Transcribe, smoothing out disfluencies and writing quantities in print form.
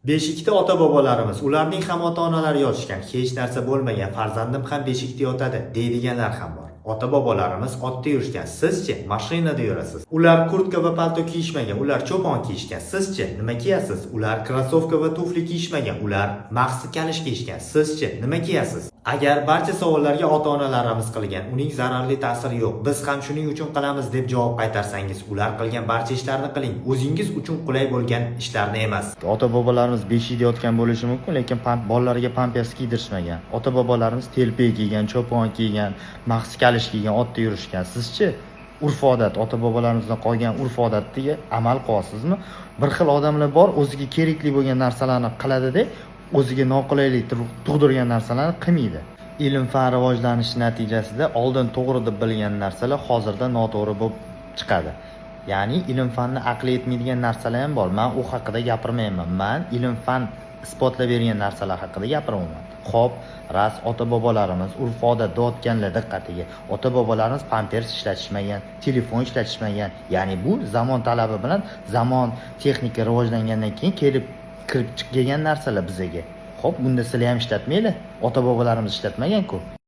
Beshikda ota-bobolarimiz, ularning ham ota-onalari yotishgan, hech narsa bo'lmagan, farzandim ham beshikda yotadi, deydiganlar ham bor. Ota-bobolarimiz otda yurishgan, sizchi mashinada yurasiz. Ular kurtka va palto kiyishmagan, ular cho'pon kiyishgan, sizchi nima kiyasiz? Ular krossovka va tufli kiyishmagan, ular maxsi kalish kiyishgan, sizchi nima kiyasiz? Agar barcha savollarga ota-onalarimiz qilgan, uning zararli ta'siri yo'q, biz ham shuning uchun qilamiz deb javob qaytarsangiz, ular qilgan barcha ishlarni qiling, o'zingiz uchun qulay bo'lgan ishlarni emas. Ota-bobolarimiz beshikda yotgan bo'lishi mumkin, lekin bolalarga pampers kiydirishmagan. Ota-bobolarimiz telpe kiygan, cho'pon kiygan, maxsi kalish kiygan, otda yurishgan. Sizchi? Urf-odat, ota-bobolarimizdan qolgan urf-odatga amal qilasizmi? Bir xil odamlar bor, o'ziga kerakli bo'lgan narsalarni qiladi-da, o'ziga noqulaylik tug'dirgan narsalarni qilmaydi. Ilm-fan rivojlanishi natijasida oldin to'g'ri deb bilgan narsalar hozirda noto'g'ri bo'lib chiqadi. Ya'ni ilm-fanni aqli yetmaydigan narsalar ham bor. Men u haqida gapirmayman. Men ilm-fan isbotlab bergan narsalar haqida gapiraman. Xo'p, ras ota-bobolarimiz urf-odatda o'tganlar diqqatiga. Ota-bobolarimiz pampers ishlatishmagan, telefon ishlatishmagan. Ya'ni bu zamon talabi bilan zamon texnika rivojlangandan keyin kirib kelgan narsalar bizga. Xo'p, bunda sizlar ham ishlatmaylar. Ota-bobolarimiz ishlatmagan-ku.